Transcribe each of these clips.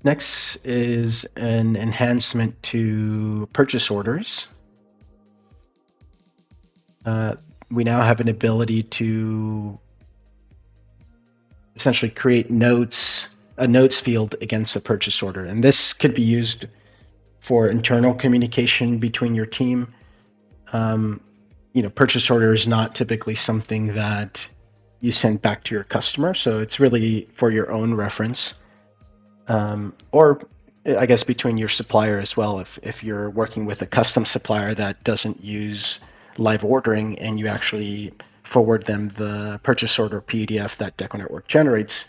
Next is an enhancement to purchase orders. We now have an ability to essentially create notes, a notes field against a purchase order. And this could be used for internal communication between your team. Purchase order is not typically something that you send back to your customer, so it's really for your own reference. Or I guess between your supplier as well, if you're working with a custom supplier that doesn't use live ordering and you actually forward them the purchase order PDF that DecoNetwork generates,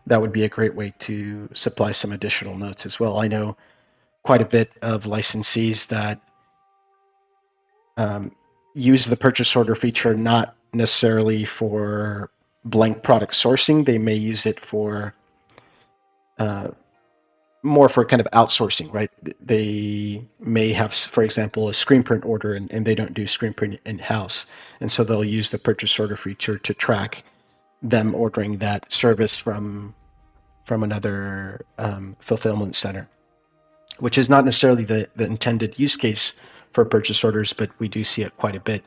that would be a great way to supply some additional notes as well. I know quite a bit of licensees that use the purchase order feature not necessarily for blank product sourcing. They may use it for more for kind of outsourcing, right? They may have, for example, a screen print order and they don't do screen print in-house. And so they'll use the purchase order feature to track them ordering that service from another fulfillment center, which is not necessarily the intended use case for purchase orders, but we do see it quite a bit.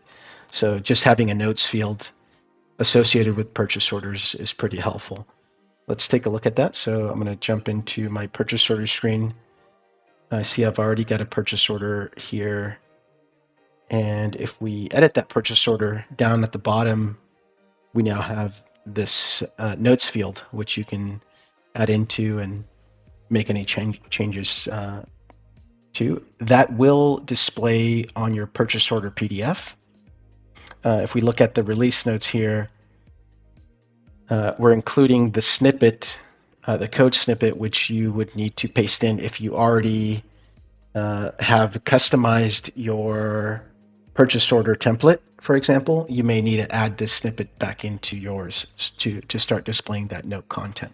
So just having a notes field associated with purchase orders is pretty helpful. Let's take a look at that. So I'm going to jump into my purchase order screen. I see I've already got a purchase order here. And if we edit that purchase order, down at the bottom, we now have this notes field, which you can add into and make any changes to. That will display on your purchase order PDF. If we look at the release notes here, we're including the snippet, the code snippet, which you would need to paste in if you already have customized your purchase order template. For example, you may need to add this snippet back into yours to start displaying that note content.